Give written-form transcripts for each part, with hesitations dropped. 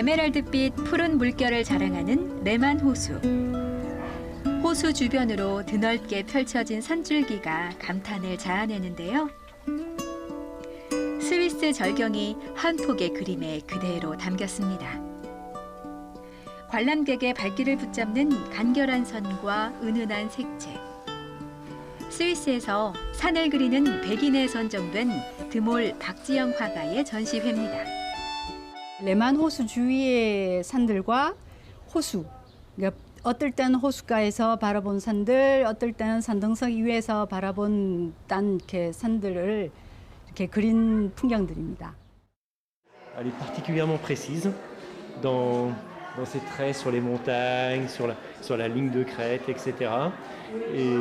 에메랄드빛 푸른 물결을 자랑하는 레만 호수. 호수 주변으로 드넓게 펼쳐진 산줄기가 감탄을 자아내는데요. 스위스 절경이 한 폭의 그림에 그대로 담겼습니다. 관람객의 발길을 붙잡는 간결한 선과 은은한 색채. 스위스에서 산을 그리는 백인에 선정된 드몰 박지영 화가의 전시회입니다. 레만 호수 주위의 산들과 호수, 그러니까 어떨 때는 호숫가에서 바라본 산들, 어떨 때는 산등성 위에서 바라본 딴 이렇게 산들을 이렇게 그린 풍경들입니다. Elle est particulièrement précise dans ses traits sur les montagnes, sur la ligne de crête, etc. Et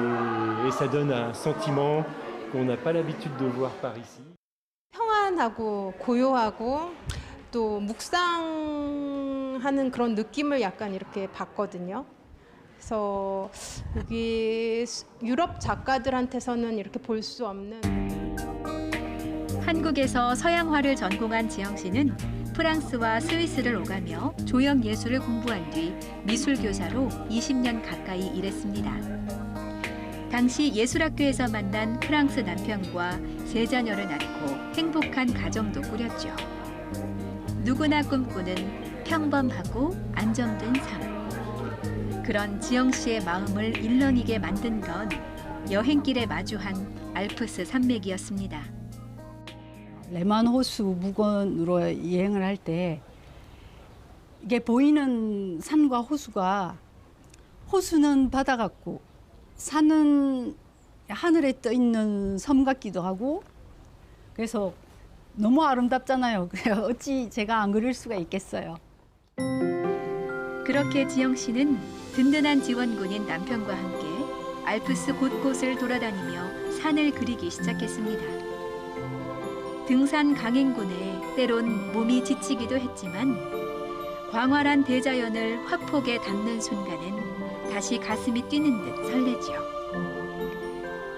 ça donne un sentiment qu'on n'a pas l'habitude de voir par ici. 평안하고 고요하고 또 묵상하는 그런 느낌을 약간 이렇게 받거든요. 그래서 여기 유럽 작가들한테서는 이렇게 볼 수 없는. 한국에서 서양화를 전공한 지영 씨는 프랑스와 스위스를 오가며 조형 예술을 공부한 뒤 미술 교사로 20년 가까이 일했습니다. 당시 예술학교에서 만난 프랑스 남편과 세 자녀를 낳고 행복한 가정도 꾸렸죠. 누구나 꿈꾸는 평범하고 안정된 삶. 그런 지영 씨의 마음을 일렁이게 만든 건 여행길에 마주한 알프스 산맥이었습니다. 레만 호수 무건으로 여행을 할 때 이게 보이는 산과 호수가 호수는 바다 같고 산은 하늘에 떠 있는 섬 같기도 하고 그래서 너무 아름답잖아요. 그래서 어찌 제가 안 그릴 수가 있겠어요. 그렇게 지영 씨는 든든한 지원군인 남편과 함께 알프스 곳곳을 돌아다니며 산을 그리기 시작했습니다. 등산 강행군에 때론 몸이 지치기도 했지만 광활한 대자연을 화폭에 담는 순간엔 다시 가슴이 뛰는 듯 설레지요.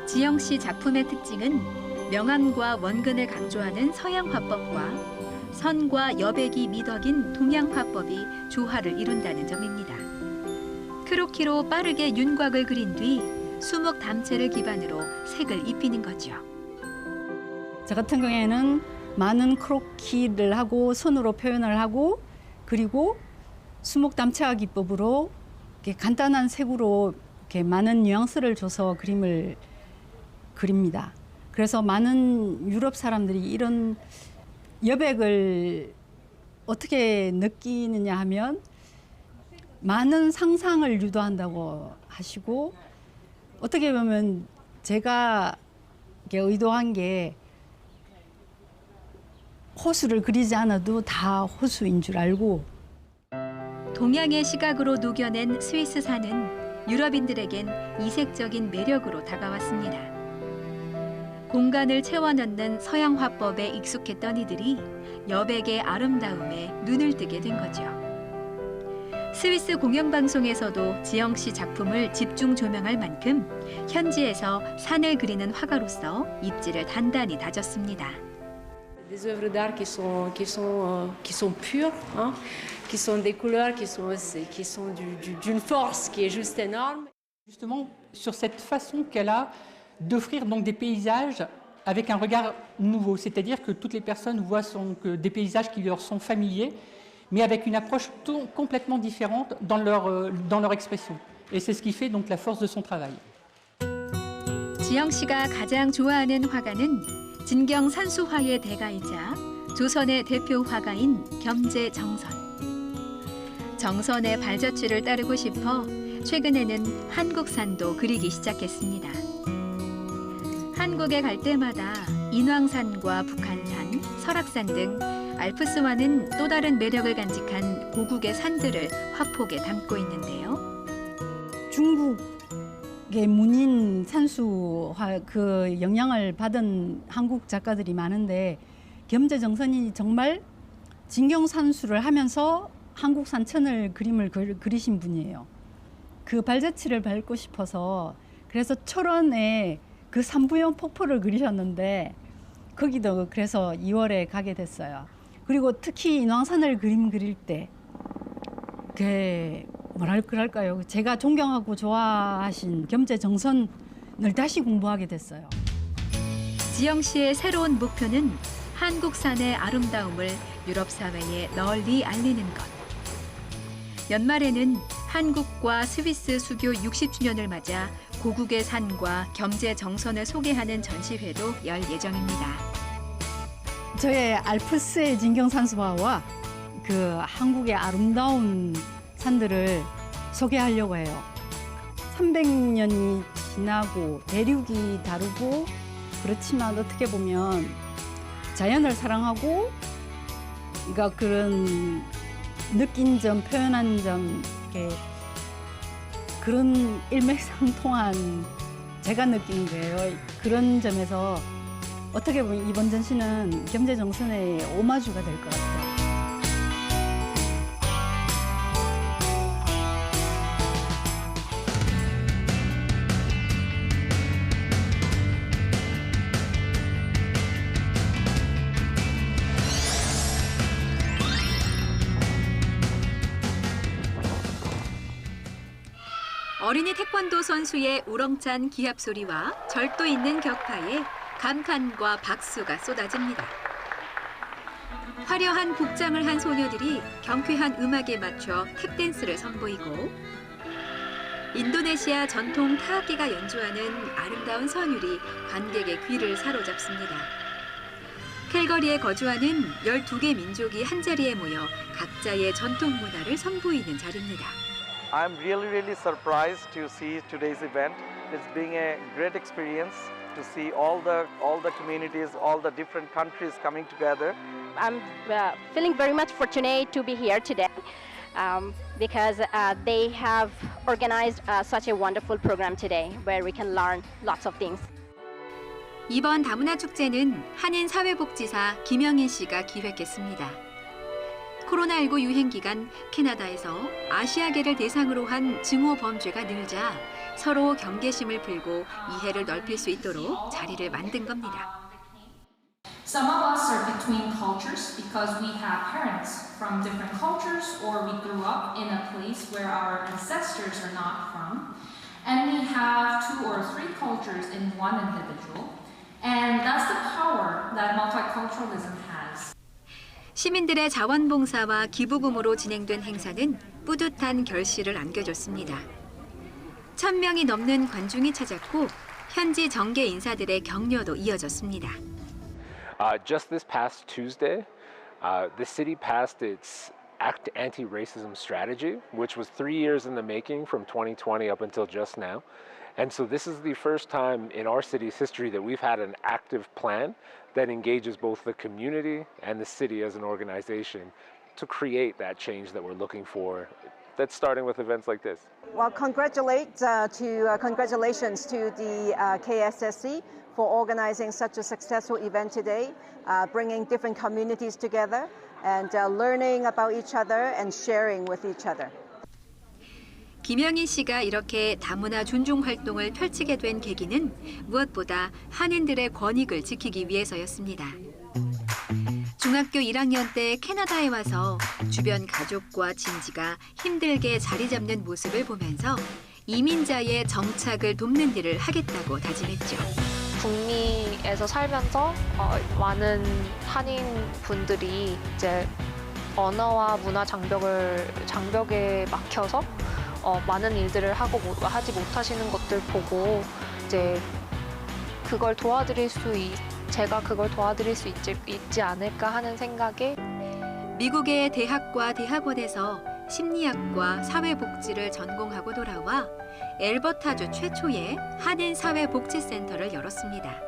지영 씨 작품의 특징은 명암과 원근을 강조하는 서양 화법과 선과 여백이 미덕인 동양 화법이 조화를 이룬다는 점입니다. 크로키로 빠르게 윤곽을 그린 뒤 수목 담채를 기반으로 색을 입히는 거죠. 저 같은 경우에는 많은 크로키를 하고 손으로 표현을 하고 그리고 수목 담채화 기법으로 이렇게 간단한 색으로 이렇게 많은 뉘앙스를 줘서 그림을 그립니다. 그래서 많은 유럽 사람들이 이런 여백을 어떻게 느끼느냐 하면 많은 상상을 유도한다고 하시고 어떻게 보면 제가 이렇게 의도한 게 호수를 그리지 않아도 다 호수인 줄 알고 동양의 시각으로 녹여낸 스위스 산은 유럽인들에겐 이색적인 매력으로 다가왔습니다. 공간을 채워 넣는 서양 화법에 익숙했던 이들이 여백의 아름다움에 눈을 뜨게 된 거죠. 스위스 공영방송에서도 지영 씨 작품을 집중 조명할 만큼 현지에서 산을 그리는 화가로서 입지를 단단히 다졌습니다. Des œuvres d'art qui sont pures, hein, qui sont des couleurs qui sont d'une force qui est juste énorme. Justement, sur cette façon qu'elle a d'offrir donc des paysages avec un regard nouveau, c'est-à-dire que toutes les personnes voient des paysages qui leur sont familiers, mais avec une approche complètement différente dans leur expression. Et c'est ce qui fait donc la force de son travail. 지영 씨가 가장 좋아하는 화가는 진경 산수화의 대가이자 조선의 대표 화가인 겸재 정선. 정선의 발자취를 따르고 싶어 최근에는 한국산도 그리기 시작했습니다. 한국에 갈 때마다 인왕산과 북한산, 설악산 등 알프스와는 또 다른 매력을 간직한 고국의 산들을 화폭에 담고 있는데요. 중국의 문인 산수화 그 영향을 받은 한국 작가들이 많은데 겸재 정선이 정말 진경산수를 하면서 한국 산천을 그림을 그리신 분이에요. 그 발자취를 밟고 싶어서 그래서 철원에 그 삼부형 폭포를 그리셨는데 거기도 그래서 2월에 가게 됐어요. 그리고 특히 인왕산을 그림 그릴 때 뭐랄까요? 제가 존경하고 좋아하신 경제 정선을 다시 공부하게 됐어요. 지영 씨의 새로운 목표는 한국산의 아름다움을 유럽 사회에 널리 알리는 것. 연말에는 한국과 스위스 수교 60주년을 맞아 고국의 산과 경제 정선을 소개하는 전시회도 열 예정입니다. 저의 알프스의 진경산수화와 그 한국의 아름다운 산들을 소개하려고 해요. 300년이 지나고 대륙이 다르고 그렇지만 어떻게 보면 자연을 사랑하고 그러니까 그런 느낀 점, 표현한 점 이렇게 그런 일맥상통한 제가 느낀 거예요. 그런 점에서 어떻게 보면 이번 전시는 경제정선의 오마주가 될 것 같아요. 어린이 태권도 선수의 우렁찬 기합 소리와 절도 있는 격파에 감탄과 박수가 쏟아집니다. 화려한 복장을 한 소녀들이 경쾌한 음악에 맞춰 탭댄스를 선보이고 인도네시아 전통 타악기가 연주하는 아름다운 선율이 관객의 귀를 사로잡습니다. 캘거리에 거주하는 12개 민족이 한자리에 모여 각자의 전통 문화를 선보이는 자리입니다. I'm really surprised to see today's event. It's being a great experience to see all the communities, all the different countries coming together. I'm feeling very much fortunate to be here today because they have organized such a wonderful program today where we can learn lots of things. 이번 다문화 축제는 한인 사회복지사 김영인 씨가 기획했습니다. 코로나19 유행 기간 캐나다에서 아시아계를 대상으로 한 증오 범죄가 늘자 서로 경계심을 풀고 이해를 넓힐 수 있도록 자리를 만든 겁니다. Some of us are between cultures because we have parents from different cultures or we grew up in a place where our ancestors are not from. And we have 2 or 3 cultures in one individual. And that's the power that multiculturalism has. 시민들의 자원봉사와 기부금으로 진행된 행사는 뿌듯한 결실을 안겨줬습니다. 1000명이 넘는 관중이 찾았고 현지 정계 인사들의 격려도 이어졌습니다. Just this past Tuesday, the city passed its ACT anti-racism strategy, which was 3 years in the making from 2020 up until just now. And so this is the first time in our city's history that we've had an active plan that engages both the community and the city as an organization to create that change that we're looking for. That's starting with events like this. Well, congratulations to the KSSC for organizing such a successful event today, bringing different communities together and learning about each other and sharing with each other. 김영인 씨가 이렇게 다문화 존중 활동을 펼치게 된 계기는 무엇보다 한인들의 권익을 지키기 위해서였습니다. 중학교 1학년 때 캐나다에 와서 주변 가족과 친지가 힘들게 자리 잡는 모습을 보면서 이민자의 정착을 돕는 일을 하겠다고 다짐했죠. 북미에서 살면서 많은 한인 분들이 이제 언어와 문화 장벽에 막혀서 많은 일들을 하지 못하시는 것들 보고 이제 제가 그걸 도와드릴 수 있지 않을까 하는 생각에 미국의 대학과 대학원에서 심리학과 사회복지를 전공하고 돌아와 엘버타주 최초의 한인 사회복지센터를 열었습니다.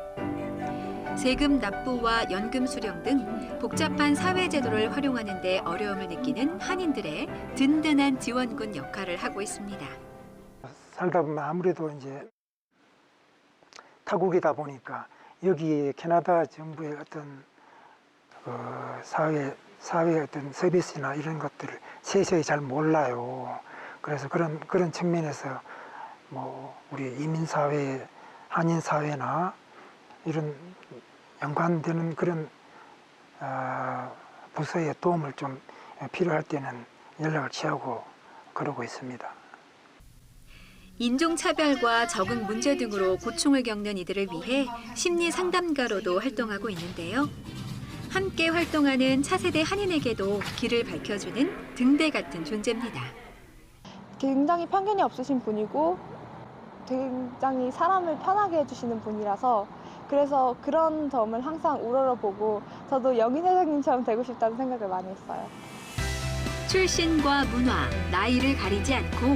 세금 납부와 연금 수령 등 복잡한 사회제도를 활용하는 데 어려움을 느끼는 한인들의 든든한 지원군 역할을 하고 있습니다. 살다 보면 아무래도 이제 타국이다 보니까 여기 캐나다 정부의 어떤 사회 어떤 서비스나 이런 것들을 세세히 잘 몰라요. 그래서 그런 측면에서 뭐 우리 이민사회, 한인사회나 이런 연관되는 그런 부서의 도움을 좀 필요할 때는 연락을 취하고 그러고 있습니다. 인종차별과 적응 문제 등으로 고충을 겪는 이들을 위해 심리 상담가로도 활동하고 있는데요. 함께 활동하는 차세대 한인에게도 길을 밝혀주는 등대 같은 존재입니다. 굉장히 편견이 없으신 분이고 굉장히 사람을 편하게 해주시는 분이라서 그래서 그런 점을 항상 우러러보고 저도 영인 회장님처럼 되고 싶다는 생각을 많이 했어요. 출신과 문화, 나이를 가리지 않고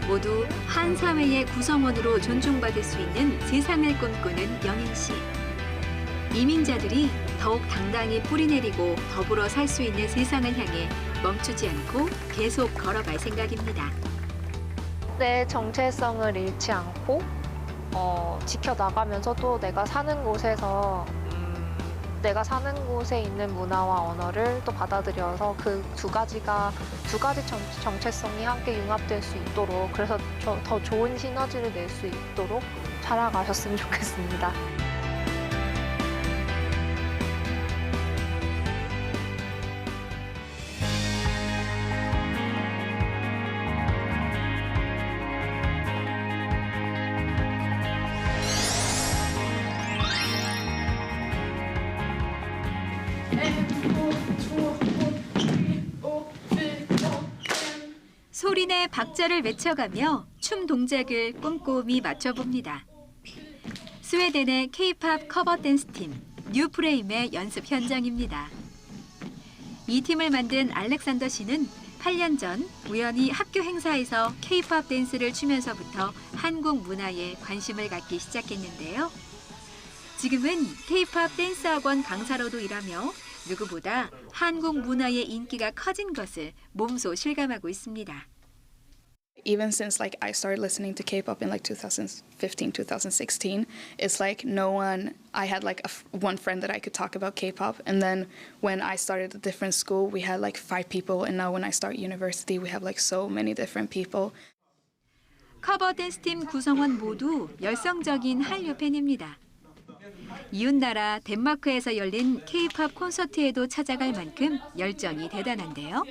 모두 한 사회의 구성원으로 존중받을 수 있는 세상을 꿈꾸는 영인 씨. 이민자들이 더욱 당당히 뿌리내리고 더불어 살 수 있는 세상을 향해 멈추지 않고 계속 걸어갈 생각입니다. 내 정체성을 잃지 않고 지켜나가면서도 내가 사는 곳에서 내가 사는 곳에 있는 문화와 언어를 또 받아들여서 그 두 가지 정체성이 함께 융합될 수 있도록 그래서 더 좋은 시너지를 낼 수 있도록 살아가셨으면 좋겠습니다. 소리내 박자를 외쳐가며 춤 동작을 꼼꼼히 맞춰봅니다. 스웨덴의 K-팝 커버 댄스 팀 뉴프레임의 연습 현장입니다. 이 팀을 만든 알렉산더 씨는 8년 전 우연히 학교 행사에서 K-팝 댄스를 추면서부터 한국 문화에 관심을 갖기 시작했는데요. 지금은 K-팝 댄스 학원 강사로도 일하며 누구보다 한국 문화의 인기가 커진 것을 몸소 실감하고 있습니다. Even since like I started listening to K-pop in like 2015, 2016, it's like I had like one friend that I could talk about K-pop. And then when I started a different school, we had like 5 people. And now when I start university, we have like so many different people. 커버 댄스 팀 구성원 모두 열성적인 한류 팬입니다. 이웃나라 덴마크에서 열린 K-팝 콘서트에도 찾아갈 만큼 열정이 대단한데요.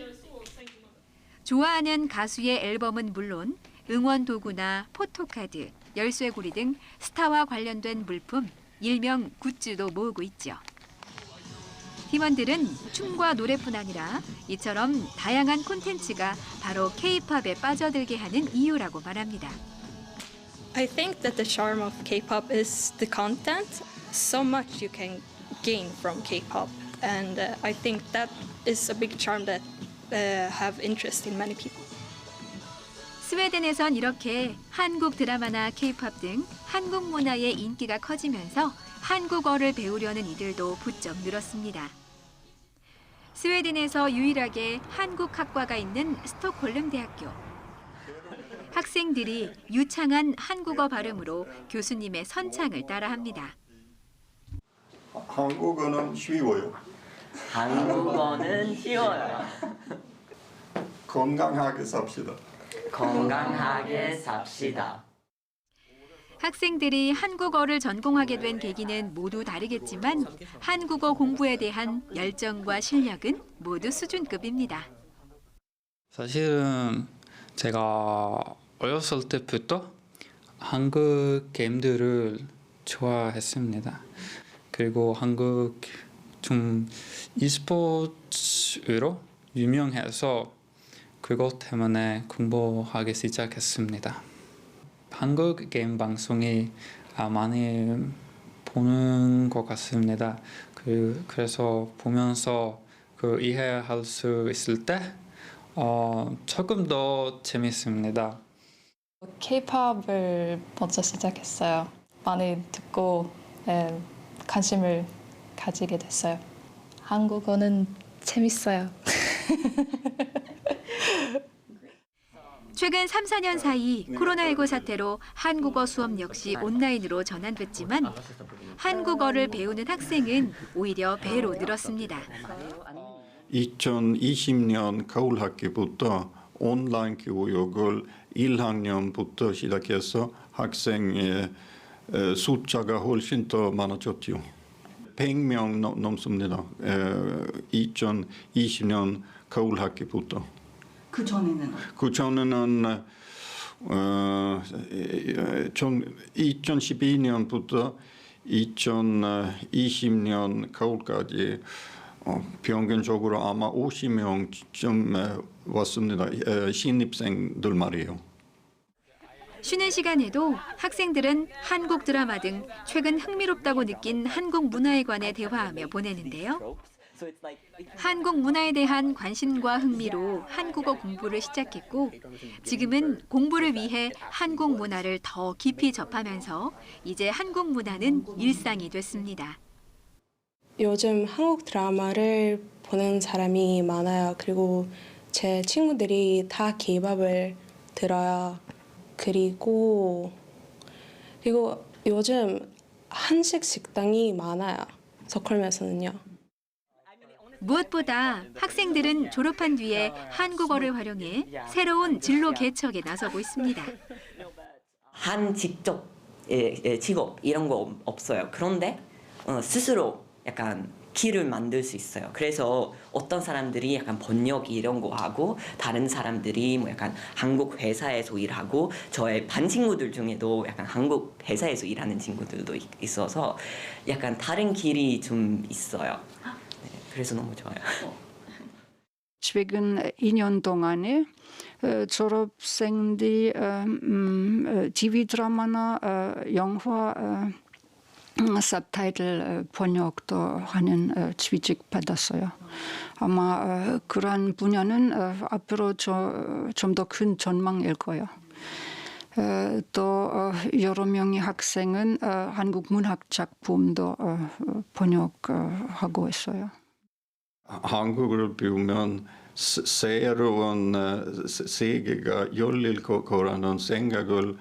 좋아하는 가수의 앨범은 물론 응원 도구나 포토카드, 열쇠고리 등 스타와 관련된 물품, 일명 굿즈도 모으고 있죠. 팀원들은 춤과 노래뿐 아니라 이처럼 다양한 콘텐츠가 바로 K-팝에 빠져들게 하는 이유라고 말합니다. I think that the charm of K-pop is the content. So much you can gain from K-pop, and I think that is a big charm that have interest in many people. 스웨덴에선 이렇게 한국 드라마나 K-팝 등 한국 문화의 인기가 커지면서 한국어를 배우려는 이들도 부쩍 늘었습니다. 스웨덴에서 유일하게 한국 학과가 있는 스톡홀름 대학교. 학생들이 유창한 한국어 발음으로 교수님의 선창을 따라합니다. 한국어는 쉬워요. 한국어는 쉬워요. 건강하게 삽시다. 건강하게 삽시다. 학생들이 한국어를 전공하게 된 계기는 모두 다르겠지만 한국어 공부에 대한 열정과 실력은 모두 수준급입니다. 사실은 제가 어렸을 때부터 한국 게임들을 좋아했습니다. 그리고 한국 좀 e스포츠로 유명해서 그것 때문에 공부하기 시작했습니다. 한국 게임 방송이 많이 보는 것 같습니다. 그래서 보면서 이해할 수 있을 때 조금 더 재밌습니다. K-팝을 먼저 시작했어요. 많이 듣고 관심을 가지게 됐어요. 한국어는 재밌어요. 최근 3, 4년 사이 코로나19 사태로 한국어 수업 역시 온라인으로 전환됐지만 한국어를 배우는 학생은 오히려 배로 늘었습니다. 2020년 겨울 학기부터 온라인 교육을 1학년부터 시작해서 학생의 숫자가 훨씬 더 많아졌죠. 100명 넘습니다. 2020년 겨울 학기부터. 그 전에는? 그 전에는 2012년부터 2020년 겨울까지 평균적으로 아마 50명쯤 왔습니다. 신입생들 말이에요. 쉬는 시간에도 학생들은 한국 드라마 등 최근 흥미롭다고 느낀 한국 문화에 관해 대화하며 보내는데요. 한국 문화에 대한 관심과 흥미로 한국어 공부를 시작했고 지금은 공부를 위해 한국 문화를 더 깊이 접하면서 이제 한국 문화는 일상이 됐습니다. 요즘 한국 드라마를 보는 사람이 많아요. 그리고 제 친구들이 다 K-팝을 들어요. 그리고 요즘 한식 식당이 많아요. 스톡홀름에서는요. 무엇보다 학생들은 졸업한 뒤에 한국어를 활용해 새로운 진로 개척에 나서고 있습니다. 한 직접 직업 이런 거 없어요. 그런데 스스로 약간 길을 만들 수 있어요. 그래서 어떤 사람들이 약간 번역 이런 거 하고 다른 사람들이 뭐 약간 한국 회사에서 일하고 저의 반 친구들 중에도 약간 한국 회사에서 일하는 친구들도 있어서 약간 다른 길이 좀 있어요. 네, 그래서 너무 좋아요. 최근 2년 동안에 졸업생들이 TV 드라마나 영화 서브타이틀 번역도 하는 취직 받았어요. 아마 그런 분야는 앞으로 좀 더 큰 전망일 거예요. 또 여러 명의 학생은 한국 문학 작품도 번역하고 있어요. 한국어를 배우면 새로운 세계가 열릴 거라는 생각을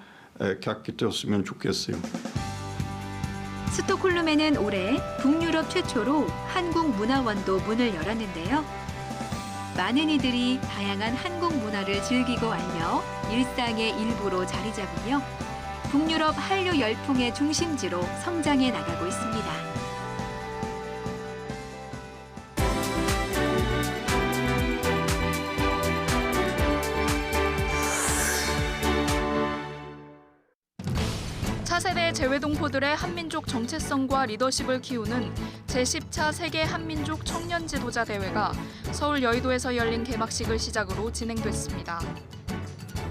갖게 되었으면 좋겠어요. 스톡홀름에는 올해 북유럽 최초로 한국 문화원도 문을 열었는데요. 많은 이들이 다양한 한국 문화를 즐기고 알며 일상의 일부로 자리 잡으며 북유럽 한류 열풍의 중심지로 성장해 나가고 있습니다. 차세대 재외동포들의 한민족 정체성과 리더십을 키우는 제10차 세계 한민족 청년 지도자 대회가 서울 여의도에서 열린 개막식을 시작으로 진행됐습니다.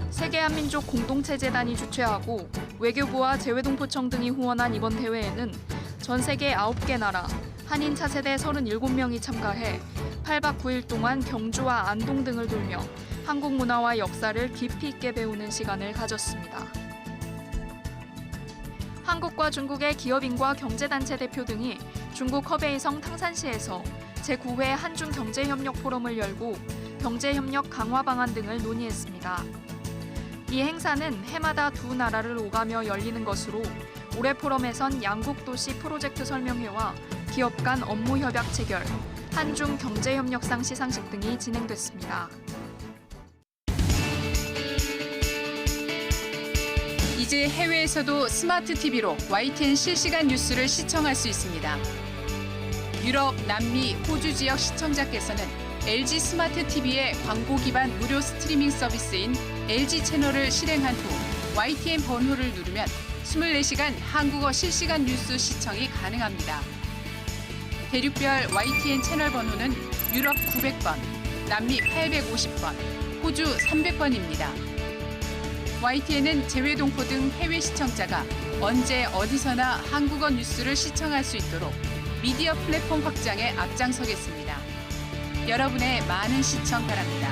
세계 한민족 공동체재단이 주최하고 외교부와 재외동포청 등이 후원한 이번 대회에는 전 세계 9개 나라 한인 차세대 37명이 참가해 8박 9일 동안 경주와 안동 등을 돌며 한국 문화와 역사를 깊이 있게 배우는 시간을 가졌습니다. 한국과 중국의 기업인과 경제단체 대표 등이 중국 허베이성 탕산시에서 제9회 한중 경제협력 포럼을 열고 경제협력 강화 방안 등을 논의했습니다. 이 행사는 해마다 두 나라를 오가며 열리는 것으로 올해 포럼에선 양국 도시 프로젝트 설명회와 기업 간 업무 협약 체결, 한중 경제협력상 시상식 등이 진행됐습니다. 이제 해외에서도 스마트 TV로 YTN 실시간 뉴스를 시청할 수 있습니다. 유럽, 남미, 호주 지역 시청자께서는 LG 스마트 TV의 광고 기반 무료 스트리밍 서비스인 LG 채널을 실행한 후 YTN 번호를 누르면 24시간 한국어 실시간 뉴스 시청이 가능합니다. 대륙별 YTN 채널 번호는 유럽 900번, 남미 850번, 호주 300번입니다. YTN은 재외동포 등 해외 시청자가 언제 어디서나 한국어 뉴스를 시청할 수 있도록 미디어 플랫폼 확장에 앞장서겠습니다. 여러분의 많은 시청 바랍니다.